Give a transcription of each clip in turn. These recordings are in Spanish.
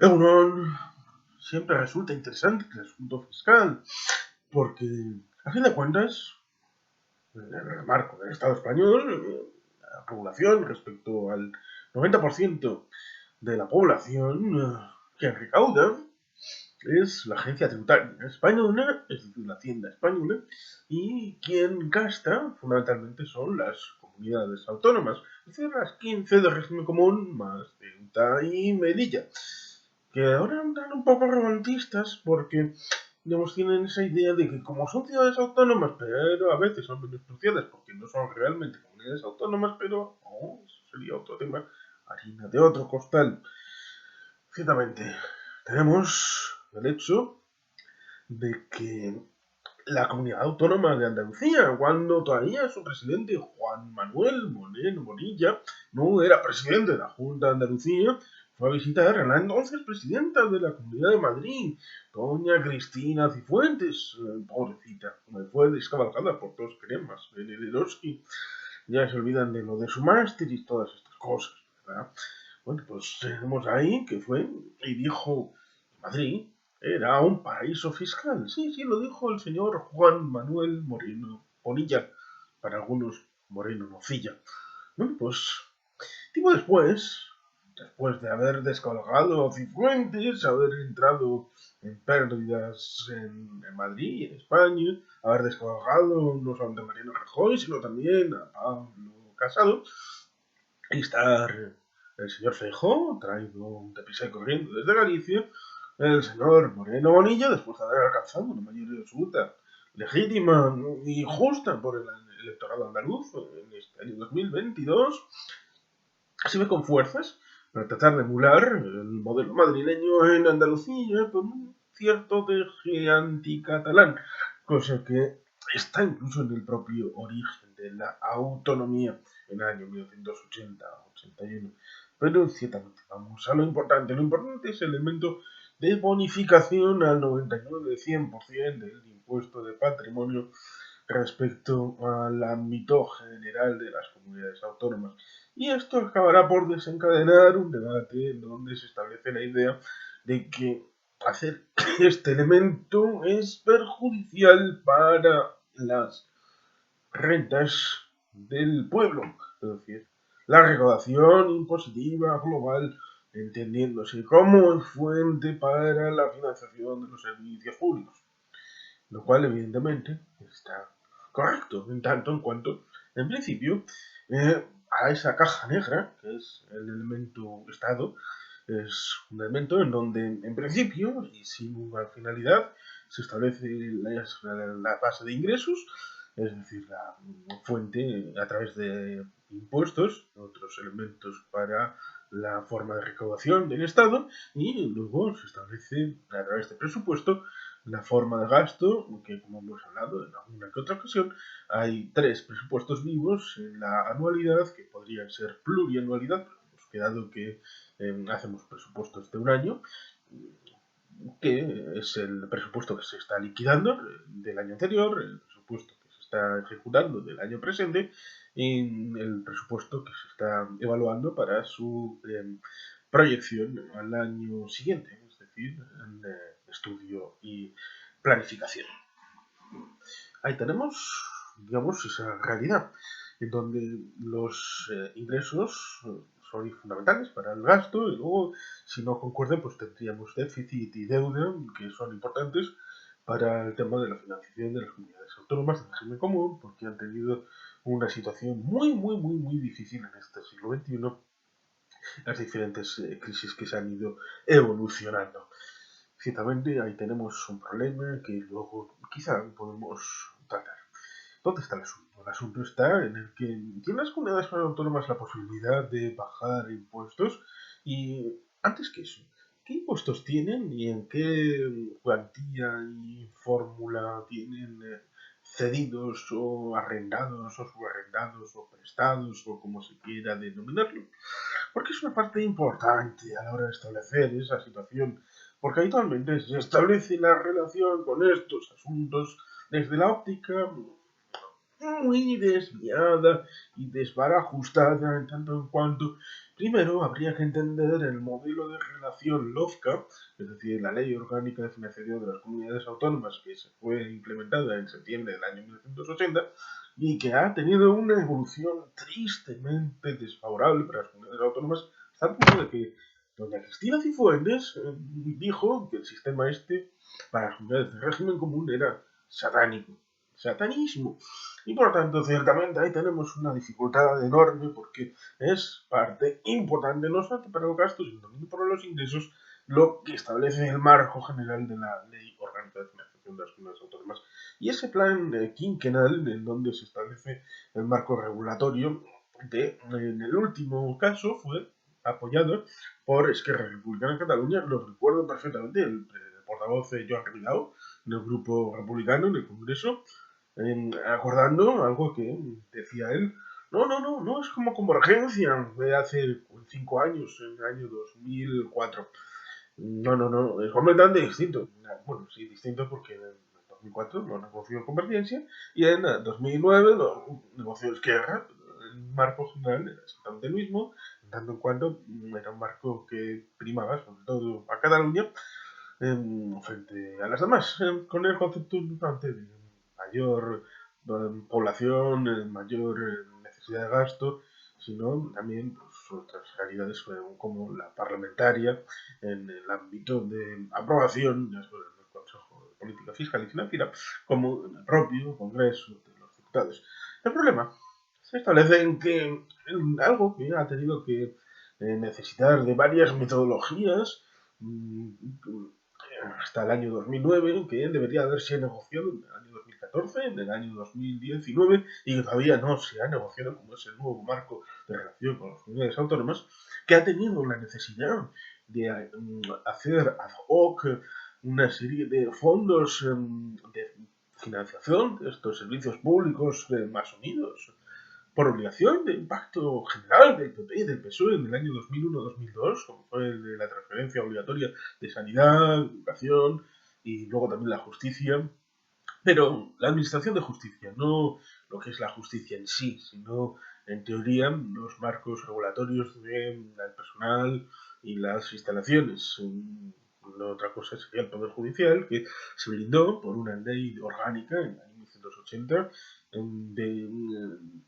Egunon, siempre resulta interesante el asunto fiscal, porque a fin de cuentas, en el marco del Estado español, la población respecto al 90% de la población quien recauda es la agencia tributaria española, es decir, la Hacienda española, y quien gasta fundamentalmente son las comunidades autónomas, es decir, las 15 de régimen común más Ceuta y Melilla, que ahora andan un poco revoltistas porque digamos, tienen esa idea de que como son ciudades autónomas, pero a veces son menospreciadas porque no son realmente comunidades autónomas, pero eso sería otro tema, harina de otro costal. Ciertamente, tenemos el hecho de que la comunidad autónoma de Andalucía, cuando todavía su presidente Juan Manuel Moreno Bonilla no era presidente de la Junta de Andalucía, fue a visitar a la entonces presidenta de la Comunidad de Madrid, doña Cristina Cifuentes, pobrecita, me fue descabalgada por dos cremas, Benedorski, ya se olvidan de lo de su máster y todas estas cosas, ¿verdad? Bueno, pues tenemos ahí que fue y dijo Madrid era un paraíso fiscal. Sí, sí, lo dijo el señor Juan Manuel Moreno Bonilla, para algunos Moreno Nocilla. Bueno, pues tiempo después de haber descolgado Cifuentes, haber entrado en pérdidas en Madrid, en España, haber descolgado no solamente a Mariano Rajoy, sino también a Pablo Casado, y estar el señor Feijóo, traído un tapiz corriendo desde Galicia, el señor Moreno Bonilla, después de haber alcanzado una mayoría absoluta legítima y justa por el electorado andaluz en este año 2022, se ve con fuerzas para tratar de emular el modelo madrileño en Andalucía con un cierto deje anticatalán, cosa que está incluso en el propio origen de la autonomía en el año 1980-81. Pero ciertamente, vamos a lo importante. Lo importante es el elemento de bonificación al 99-100% del impuesto de patrimonio respecto al ámbito general de las comunidades autónomas. Y esto acabará por desencadenar un debate en donde se establece la idea de que hacer este elemento es perjudicial para las rentas del pueblo, es decir, la recaudación impositiva global, entendiéndose como fuente para la financiación de los servicios públicos, lo cual evidentemente está correcto, en tanto en cuanto, en principio, a esa caja negra, que es el elemento Estado, es un elemento en donde, en principio, y sin una finalidad, se establece la base de ingresos, es decir, la fuente a través de impuestos, otros elementos para la forma de recaudación del Estado, y luego se establece a través de presupuesto la forma de gasto, que como hemos hablado en alguna que otra ocasión, hay tres presupuestos vivos en la anualidad, que podrían ser plurianualidad, pero hemos quedado que hacemos presupuestos de un año, que es el presupuesto que se está liquidando del año anterior, el presupuesto que se está ejecutando del año presente y el presupuesto que se está evaluando para su proyección al año siguiente, es decir, en estudio y planificación. Ahí tenemos, digamos, esa realidad, en donde los ingresos son fundamentales para el gasto y luego, si no concuerden, pues tendríamos déficit y deuda, que son importantes para el tema de la financiación de las comunidades autónomas del régimen común, porque han tenido una situación muy difícil en este siglo XXI, las diferentes crisis que se han ido evolucionando. Ciertamente ahí tenemos un problema que luego quizá podemos tratar. ¿Dónde está el asunto? El asunto está en el que tienen las comunidades autónomas la posibilidad de bajar impuestos y antes que eso, ¿qué impuestos tienen y en qué cuantía y fórmula tienen cedidos o arrendados o subarrendados o prestados o como se quiera denominarlo? Porque es una parte importante a la hora de establecer esa situación, porque habitualmente se establece la relación con estos asuntos desde la óptica muy desviada y desbarajustada en tanto en cuanto Primero, habría que entender el modelo de relación LOFCA, es decir, la Ley Orgánica de Financiación de las Comunidades Autónomas, que se fue implementada en septiembre del año 1980 y que ha tenido una evolución tristemente desfavorable para las comunidades autónomas, hasta el punto de que doña Cristina Cifuentes dijo que el sistema este para las comunidades de régimen común era satánico. Satanismo. Y por tanto, ciertamente ahí tenemos una dificultad enorme porque es parte importante no solamente para los gastos, sino también para los ingresos, lo que establece el marco general de la Ley Orgánica de Financiación de las Comunidades Autónomas. Y ese plan quinquenal, en donde se establece el marco regulatorio, en el último caso fue apoyado por Esquerra Republicana de Cataluña, lo recuerdo perfectamente, el portavoz Joan Ridao, del grupo republicano en el Congreso, acordando algo que decía él. No, es como Convergencia de hace 5 años, en el año 2004. No, es completamente distinto. Bueno, sí, distinto porque en 2004 lo negoció Convergencia y en 2009 lo negoció Esquerra. El marco general era exactamente el mismo, en tanto en cuanto era un marco que primaba sobre todo a Cataluña frente a las demás, con el concepto de mayor población, mayor necesidad de gasto, sino también pues, otras realidades como la parlamentaria en el ámbito de aprobación, ya sea en el Consejo de Política Fiscal y Financiera, como en el propio Congreso de los Diputados. El problema se establece en que algo que ha tenido que necesitar de varias metodologías hasta el año 2009, que debería haberse negociado en el año 2014, en el año 2019, y que todavía no se ha negociado como es el nuevo marco de relación con las comunidades autónomas, que ha tenido la necesidad de hacer ad hoc una serie de fondos de financiación de estos servicios públicos más unidos, por obligación de impacto general del PP y del PSOE en el año 2001-2002, como fue el de la transferencia obligatoria de sanidad, educación y luego también la justicia. Pero la administración de justicia, no lo que es la justicia en sí, sino en teoría los marcos regulatorios del personal y las instalaciones. Otra cosa sería el Poder Judicial, que se blindó por una ley orgánica en el año 1980 de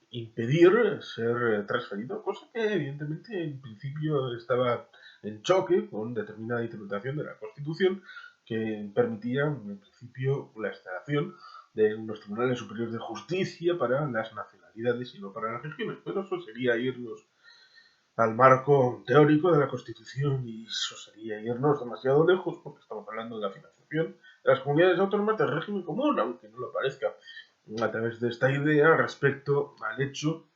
impedir ser transferido, cosa que evidentemente en principio estaba en choque con determinada interpretación de la Constitución que permitía en principio la instalación de unos tribunales superiores de justicia para las nacionalidades y no para las regiones, pero eso sería irnos al marco teórico de la Constitución y eso sería irnos demasiado lejos porque estamos hablando de la financiación de las comunidades autónomas del régimen común, aunque no lo parezca, a través de esta idea respecto al hecho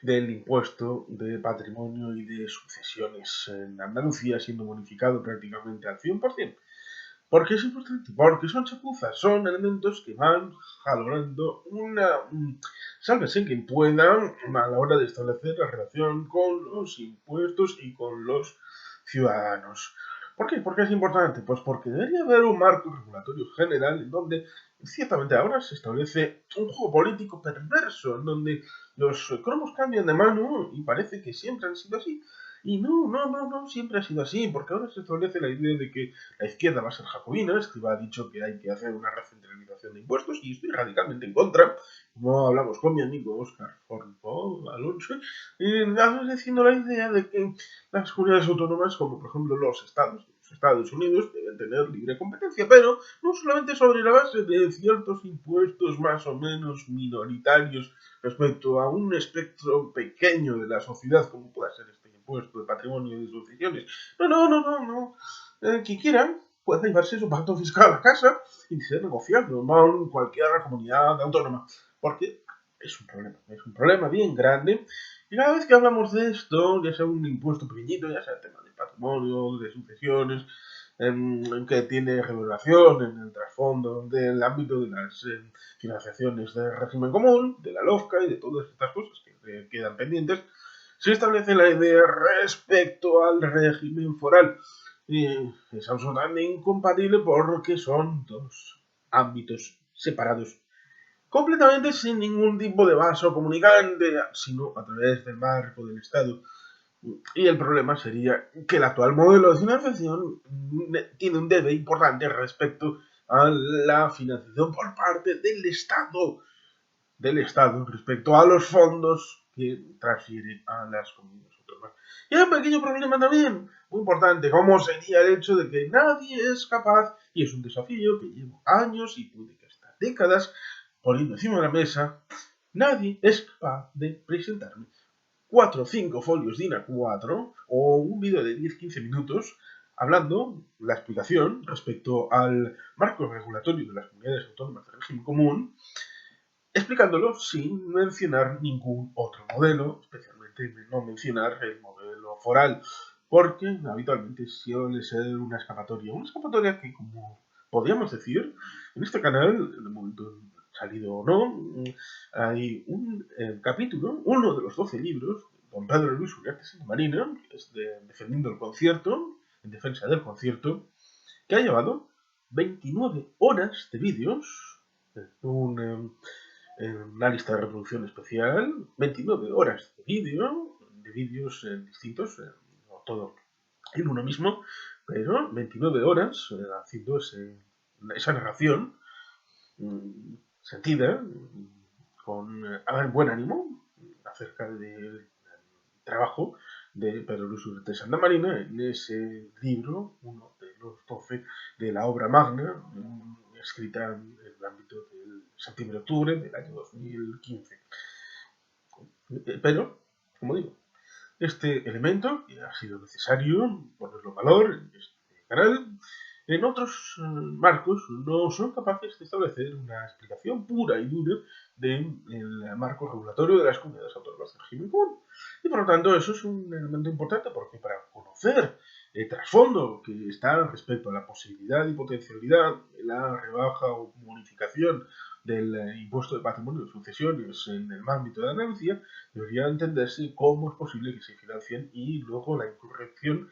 del impuesto de patrimonio y de sucesiones en Andalucía siendo bonificado prácticamente al 100%. ¿Por qué es importante? Porque son chapuzas, son elementos que van jalonando sálvese quien pueda a la hora de establecer la relación con los impuestos y con los ciudadanos. ¿Por qué? ¿Por qué es importante? Pues porque debería haber un marco regulatorio general en donde ciertamente ahora se establece un juego político perverso, en donde los cromos cambian de mano y parece que siempre han sido así. Y no, siempre ha sido así, porque ahora se establece la idea de que la izquierda va a ser jacobina, Escrivá ha dicho que hay que hacer una recentralización de impuestos y estoy radicalmente en contra. Como hablamos con mi amigo Oscar Forpo Alonso, diciendo la idea de que las comunidades autónomas, como por ejemplo los Estados Unidos, deben tener libre competencia, pero no solamente sobre la base de ciertos impuestos más o menos minoritarios respecto a un espectro pequeño de la sociedad, como pueda ser este impuesto de patrimonio y de sucesiones. No. Quien quiera puede llevarse su pacto fiscal a casa y ser negociado con cualquier comunidad autónoma, porque es un problema bien grande. Y cada vez que hablamos de esto, ya sea un impuesto pequeñito, ya sea el tema de patrimonio, de sucesiones, que tiene regulación en el trasfondo del ámbito de las financiaciones del régimen común, de la LOFCA y de todas estas cosas que quedan pendientes, se establece la idea respecto al régimen foral. Y es absolutamente incompatible porque son dos ámbitos separados, completamente sin ningún tipo de vaso comunicante, sino a través del marco del Estado. Y el problema sería que el actual modelo de financiación tiene un debe importante respecto a la financiación por parte del Estado respecto a los fondos que transfiere a las comunidades autónomas. Y hay un pequeño problema también, muy importante, como sería el hecho de que nadie es capaz, y es un desafío que llevo años y puede que hasta décadas poniendo encima de la mesa, nadie es capaz de presentarme 4 o 5 folios DIN A4 o un vídeo de 10-15 minutos hablando la explicación respecto al marco regulatorio de las comunidades autónomas de régimen común, explicándolo sin mencionar ningún otro modelo, especialmente no mencionar el modelo foral, porque habitualmente suele ser una escapatoria que, como podríamos decir, en este canal, de momento salido o no, hay un capítulo, uno de los 12 libros, de don Pedro Luis Uriarte Santamaría, que es de Defendiendo el Concierto, en defensa del concierto, que ha llevado 29 horas de vídeos, una lista de reproducción especial, 29 horas de vídeos distintos, no todo en uno mismo, pero 29 horas haciendo esa narración sentida, con buen ánimo, acerca del trabajo de Pedro Luis Urete Santa Marina en ese libro, uno de los 12 de la obra magna, escrita en el ámbito del septiembre-octubre del año 2015. Pero, como digo, este elemento que ha sido necesario ponerlo en valor en este canal, en otros marcos no son capaces de establecer una explicación pura y dura del marco regulatorio de las comunidades autónomas del régimen común. Y por lo tanto eso es un elemento importante porque para conocer el trasfondo que está respecto a la posibilidad y potencialidad de la rebaja o bonificación del impuesto de patrimonio de sucesiones en el ámbito de Andalucía, debería entenderse cómo es posible que se financien y luego la incorrección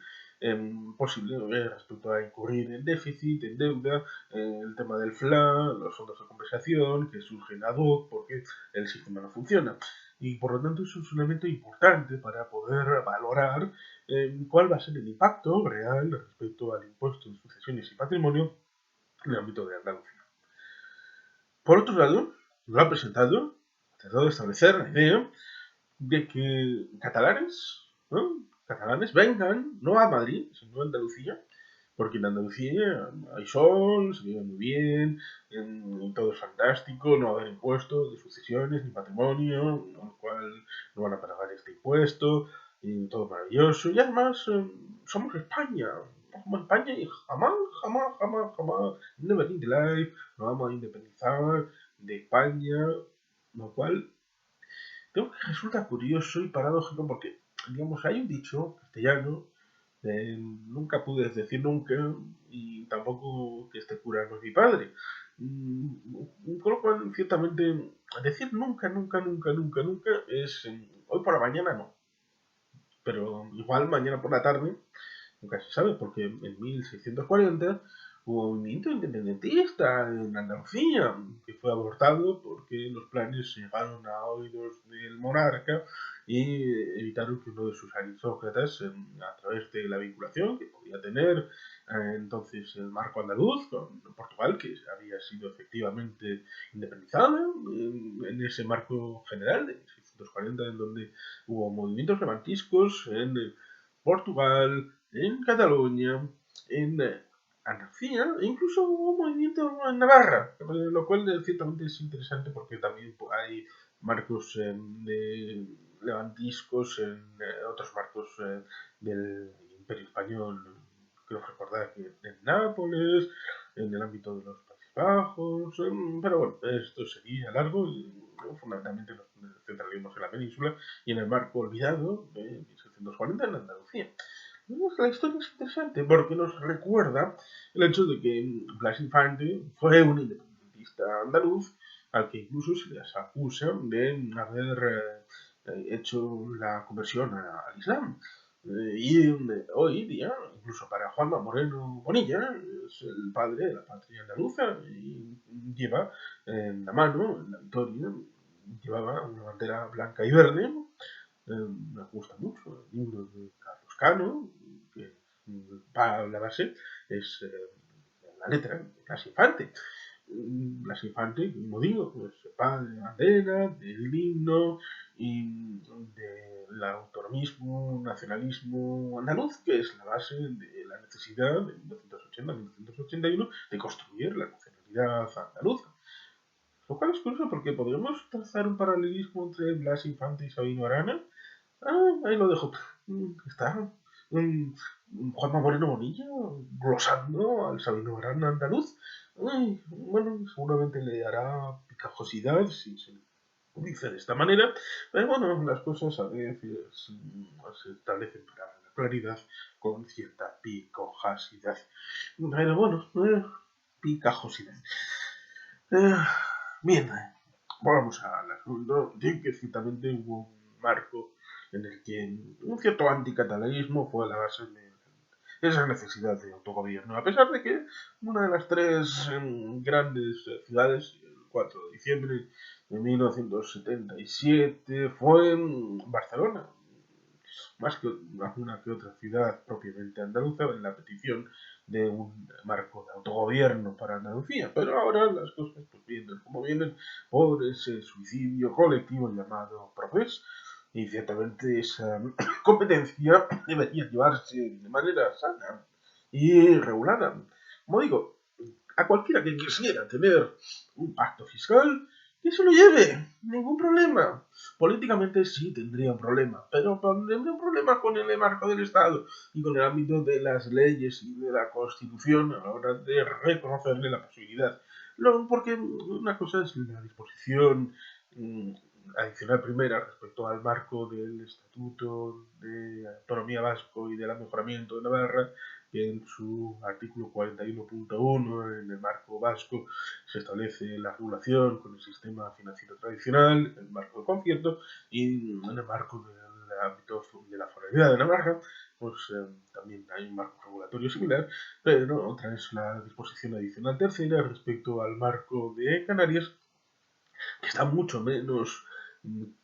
posible respecto a incurrir en déficit, en deuda, el tema del FLA, los fondos de compensación que surgen ad hoc porque el sistema no funciona. Y por lo tanto eso es un elemento importante para poder valorar cuál va a ser el impacto real respecto al impuesto de sucesiones y patrimonio en el ámbito de Andalucía. Por otro lado, lo ha presentado, tratado de establecer la idea de que catalanes vengan no a Madrid, sino a Andalucía, porque en Andalucía hay sol, se vive muy bien, todo es fantástico, no va a haber impuestos de sucesiones ni patrimonio, con lo cual no van a pagar este impuesto, y todo maravilloso, y además somos España y jamás, never in the life, nos vamos a independizar de España, lo cual creo que resulta curioso y paradójico porque, digamos, hay un dicho castellano de nunca pude decir nunca y tampoco que este cura no es mi padre. Con lo cual, ciertamente, decir nunca es hoy por la mañana no, pero igual mañana por la tarde nunca se sabe, porque en 1640 hubo un movimiento independentista en Andalucía que fue abortado porque los planes llegaron a oídos del monarca y evitaron que uno de sus aristócratas, a través de la vinculación que podía tener entonces el marco andaluz con Portugal, que había sido efectivamente independizada en ese marco general de 1640, en donde hubo movimientos levantiscos en Portugal, en Cataluña, en Andalucía, e incluso hubo un movimiento en Navarra, lo cual ciertamente es interesante porque también hay marcos de levantiscos en otros marcos del Imperio Español. Quiero recordar que en Nápoles, en el ámbito de los Países Bajos, pero bueno, esto sería largo y fundamentalmente nos centraremos en la península y en el marco olvidado de 1640 en Andalucía. La historia es interesante porque nos recuerda el hecho de que Blas Infante fue un independentista andaluz al que incluso se les acusa de haber hecho la conversión al Islam. Y hoy día, incluso para Juanma Moreno Bonilla, es el padre de la patria andaluza y lleva en la mano, en la victoria, llevaba una bandera blanca y verde Me gusta mucho el libro de Carlos Cano, que para la base es la letra, Blas Infante. Blas Infante, como digo, pues padre de bandera, del himno y del autonomismo, nacionalismo andaluz, que es la base de la necesidad de 1980-1981 de construir la nacionalidad andaluza. Lo cual es curioso porque podríamos trazar un paralelismo entre Blas Infante y Sabino Arana. Ahí lo dejo. Está Juanma Moreno Bonilla glosando al Sabino Arana andaluz. Bueno, seguramente le hará picajosidad si se dice de esta manera, pero bueno, las cosas a veces se establecen para la claridad con cierta picojosidad. Pero bueno, picajosidad. Eh, Bien, vamos al asunto de que ciertamente hubo un marco en el que un cierto anticatalanismo fue a la base de esa necesidad de autogobierno, a pesar de que una de las tres grandes ciudades, el 4 de diciembre de 1977, fue Barcelona, más que alguna que otra ciudad propiamente andaluza, en la petición de un marco de autogobierno para Andalucía. Pero ahora las cosas pues vienen como vienen por ese suicidio colectivo llamado Procés. Y ciertamente esa competencia debería llevarse de manera sana y regulada. Como digo, a cualquiera que quisiera tener un pacto fiscal, que se lo lleve, ningún problema. Políticamente sí tendría un problema, pero tendría un problema con el marco del Estado y con el ámbito de las leyes y de la Constitución a la hora de reconocerle la posibilidad. Porque una cosa es la disposición adicional primera respecto al marco del Estatuto de Autonomía Vasco y del Mejoramiento de Navarra, que en su artículo 41.1 en el marco vasco se establece la regulación con el sistema financiero tradicional, el marco de concierto, y en el marco del ámbito de la foralidad de Navarra, pues también hay un marco regulatorio similar, pero otra es la disposición adicional tercera respecto al marco de Canarias, que está mucho menos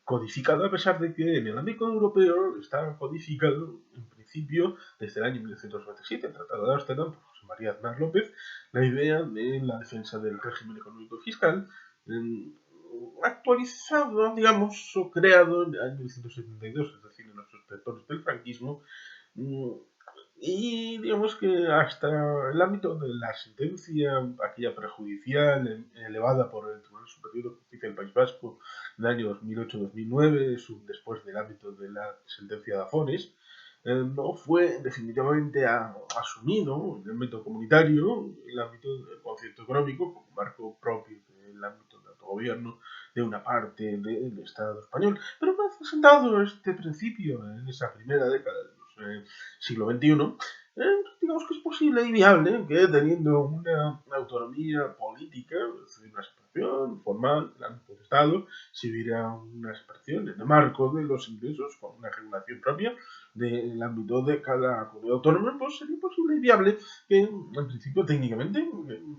codificado, a pesar de que en el ámbito europeo está codificado, en principio, desde el año 1997, el Tratado de Ámsterdam, por José María Aznar López, la idea de la defensa del régimen económico fiscal, actualizado, digamos, o creado en el año 1972, es decir, en los sucesores del franquismo, y digamos que hasta el ámbito de la sentencia, aquella prejudicial elevada por el Tribunal Superior de Justicia del País Vasco en el año 2008-2009, después del ámbito de la sentencia de Azores, no fue definitivamente asumido en el ámbito comunitario, el ámbito del concierto económico, como marco propio del ámbito de autogobierno de una parte del Estado español. Pero una vez presentado este principio en esa primera década de siglo XXI, digamos que es posible y viable que teniendo una autonomía política, es decir, una separación formal del ámbito del Estado, si hubiera una separación en el marco de los ingresos con una regulación propia del ámbito de cada comunidad autónoma, pues sería posible y viable que, en principio, técnicamente,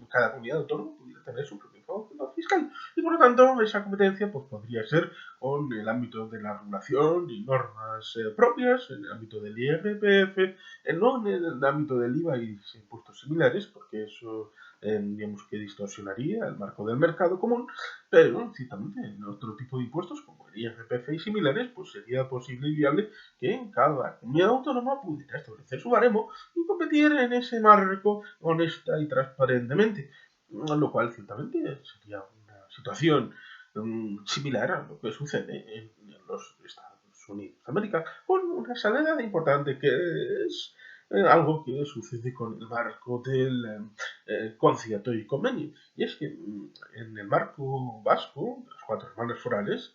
cada comunidad autónoma pudiera tener su propio fondo fiscal. Y por lo tanto, esa competencia pues, podría ser con el ámbito de la regulación y normas propias, en el ámbito del IRPF, no en el ámbito del IVA y impuestos similares, porque eso digamos que distorsionaría el marco del mercado común, pero ciertamente en otro tipo de impuestos como el IRPF y similares, pues sería posible y viable que en cada comunidad autónoma pudiera establecer su baremo y competir en ese marco honesta y transparentemente, lo cual ciertamente sería una situación similar a lo que sucede en los Estados Unidos de América, con una salvedad importante que es algo que sucede con el marco del concierto y convenio. Y es que en el marco vasco, de las cuatro hermanas forales,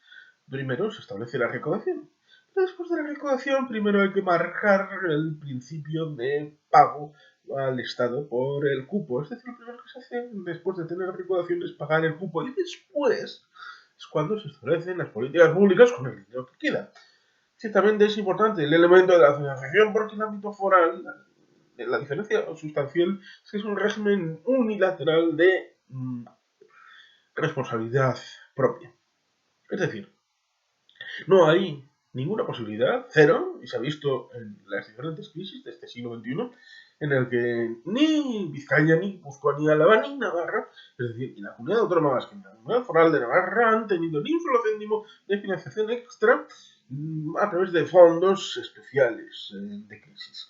primero se establece la recaudación. Después de la recaudación, primero hay que marcar el principio de pago al Estado por el cupo. Es decir, lo primero que se hace después de tener la recaudación es pagar el cupo y después es cuando se establecen las políticas públicas con el dinero que queda. Ciertamente es importante el elemento de la financiación porque el ámbito foral, la diferencia sustancial es que es un régimen unilateral de responsabilidad propia. Es decir, no hay ninguna posibilidad, cero, y se ha visto en las diferentes crisis de este siglo XXI, en el que ni Vizcaya, ni Guipúzcoa, ni Álava, ni Navarra, es decir, ni la comunidad autónoma vasca, ni la comunidad foral de Navarra han tenido ni un solo céntimo de financiación extra a través de fondos especiales de crisis.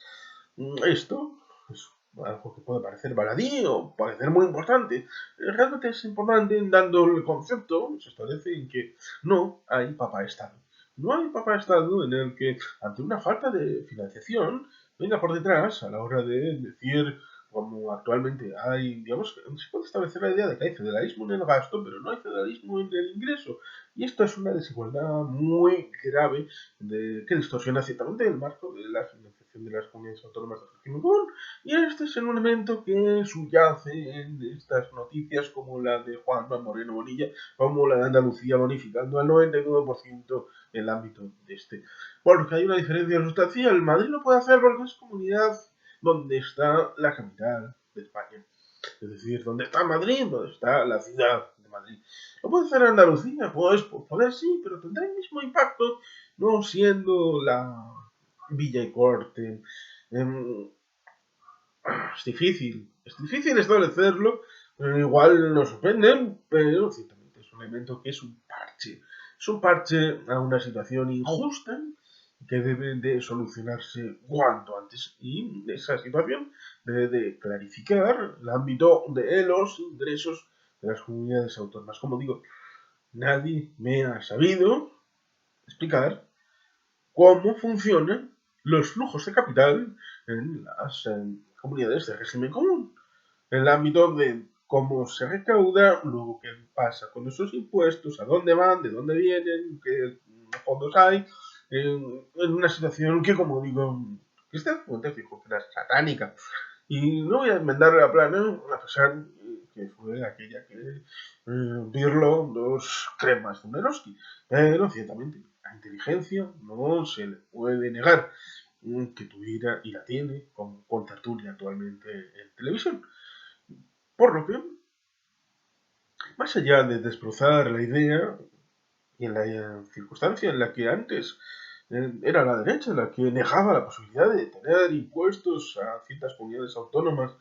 Esto es algo que puede parecer baladí o parecer muy importante. Realmente es importante, dando el concepto, se establece en que no hay papá Estado. No hay papá Estado en el que, ante una falta de financiación, venga por detrás a la hora de decir, como actualmente hay, digamos, se puede establecer la idea de que hay federalismo en el gasto, pero no hay federalismo en el ingreso. Y esto es una desigualdad muy grave que distorsiona ciertamente el marco de la financiación de las comunidades autónomas de régimen común. Y este es el elemento que subyace en estas noticias como la de Juanma Moreno Bonilla, como la de Andalucía bonificando al 99% el ámbito de este. Porque hay una diferencia sustancial. Madrid lo puede hacer porque es comunidad donde está la capital de España. Es decir, donde está Madrid, donde está la ciudad de Madrid. ¿Lo puede hacer Andalucía? Pues por poder sí, pero tendrá el mismo impacto, no siendo la Villa y Corte. Es difícil establecerlo, pero igual nos sorprende, pero ciertamente es un elemento que es un parche. Es un parche a una situación injusta que debe de solucionarse cuanto antes. Y esa situación debe de clarificar el ámbito de los ingresos de las comunidades autónomas. Como digo, nadie me ha sabido explicar cómo funcionan los flujos de capital en las comunidades de régimen común. En el ámbito de cómo se recauda, luego qué pasa con esos impuestos, a dónde van, de dónde vienen, qué fondos hay, en una situación que, como digo, Cristian Fuentes dijo que era satánica. Y no voy a enmendar la plana, a pesar que fue aquella que Pirlo dos cremas de Funerosky. Pero ciertamente la inteligencia no se le puede negar que tuviera y la tiene con tertulia actualmente en televisión. Por lo que, más allá de desbrozar la idea y en la circunstancia en la que antes era la derecha la que negaba la posibilidad de tener impuestos a ciertas comunidades autónomas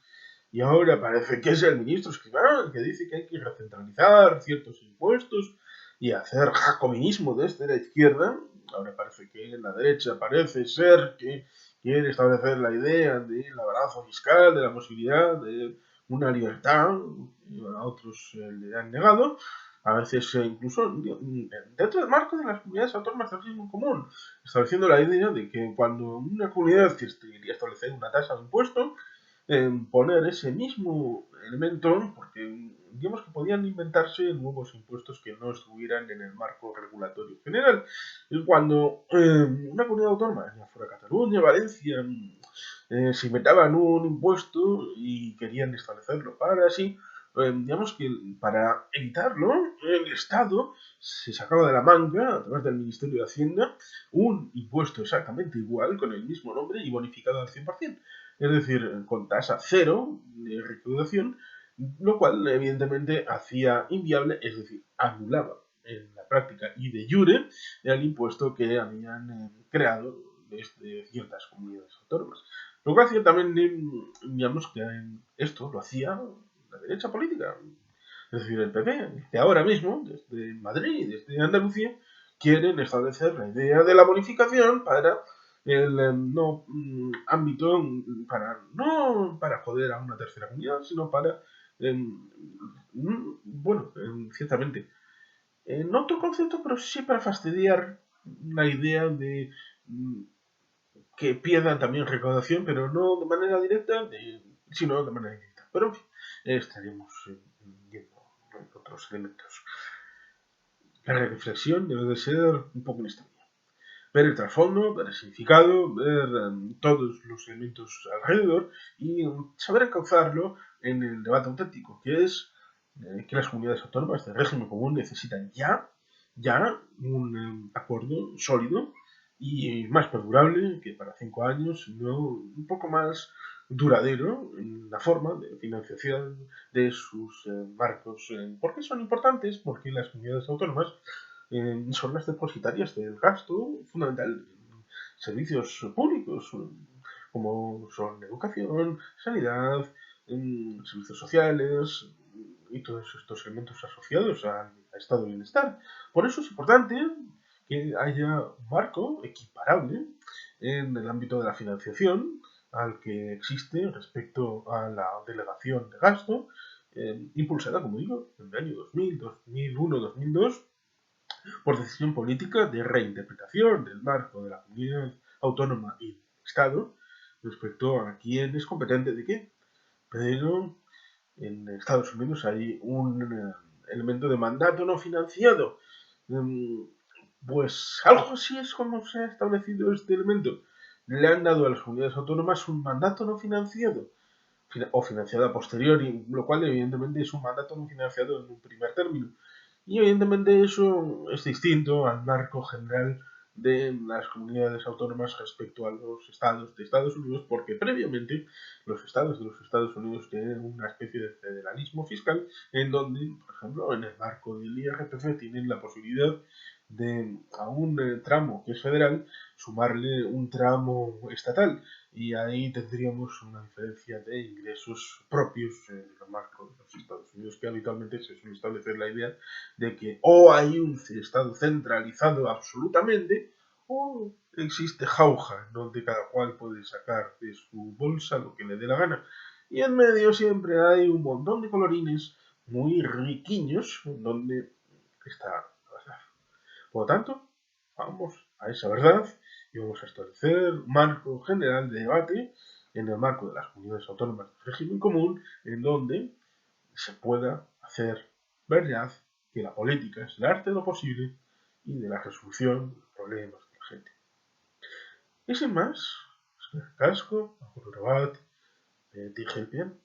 y ahora parece que es el ministro Escrivá el que dice que hay que recentralizar ciertos impuestos y hacer jacobinismo desde la izquierda. Ahora parece que la derecha parece ser que quiere establecer la idea del abrazo fiscal, de la posibilidad de una libertad que a otros le han negado. A veces incluso dentro del marco de las comunidades autónomas del régimen común, estableciendo la idea de que cuando una comunidad quería establecer una tasa de impuesto, poner ese mismo elemento, porque digamos que podían inventarse nuevos impuestos que no estuvieran en el marco regulatorio general. Y cuando una comunidad autónoma, ya fuera Cataluña, Valencia, se inventaban un impuesto y querían establecerlo para así, digamos que para evitarlo, el Estado se sacaba de la manga, a través del Ministerio de Hacienda, un impuesto exactamente igual, con el mismo nombre y bonificado al 100%. Es decir, con tasa cero de recaudación, lo cual evidentemente hacía inviable, es decir, anulaba en la práctica y de jure el impuesto que habían creado desde ciertas comunidades autónomas. Lo cual hacía también, digamos, que esto lo hacía la derecha política. Es decir, el PP, que ahora mismo, desde Madrid, desde Andalucía, quieren establecer la idea de la bonificación para el no ámbito, no para joder a una tercera comunidad, sino para, bueno, ciertamente, en otro concepto, pero sí para fastidiar la idea de que pierdan también recaudación, pero no de manera directa, sino de manera indirecta. Pero en fin, estaremos viendo otros elementos. La reflexión debe de ser un poco en esta línea. Ver el trasfondo, ver el significado, ver todos los elementos alrededor y saber encauzarlo en el debate auténtico, que es que las comunidades autónomas de régimen común necesitan ya un acuerdo sólido y más perdurable que para 5 años, sino un poco más duradero en la forma de financiación de sus marcos. ¿Por qué son importantes? Porque las comunidades autónomas son las depositarias del gasto fundamental en servicios públicos, como son educación, sanidad, servicios sociales y todos estos elementos asociados al estado de bienestar. Por eso es importante que haya un marco equiparable en el ámbito de la financiación al que existe respecto a la delegación de gasto, impulsada, como digo, en el año 2000, 2001, 2002, por decisión política de reinterpretación del marco de la comunidad autónoma y del Estado respecto a quién es competente de qué. Pero en Estados Unidos hay un elemento de mandato no financiado. Pues algo así es como se ha establecido este elemento. Le han dado a las comunidades autónomas un mandato no financiado o financiado a posteriori, lo cual evidentemente es un mandato no financiado en un primer término. Y evidentemente eso es distinto al marco general de las comunidades autónomas respecto a los estados de Estados Unidos, porque previamente los estados de los Estados Unidos tienen una especie de federalismo fiscal en donde, por ejemplo, en el marco del IRPF tienen la posibilidad de a un tramo que es federal sumarle un tramo estatal, y ahí tendríamos una diferencia de ingresos propios en el marco de los Estados Unidos, que habitualmente se suele establecer la idea de que o hay un Estado centralizado absolutamente o existe jauja donde cada cual puede sacar de su bolsa lo que le dé la gana. Y en medio siempre hay un montón de colorines muy riquiños donde está la verdad. Por lo tanto, vamos a esa verdad y vamos a establecer un marco general de debate en el marco de las comunidades autónomas de régimen común, en donde se pueda hacer verdad que la política es el arte de lo posible y de la resolución de los problemas de la gente. Y sin más, casco, bajo el rabat, dije bien.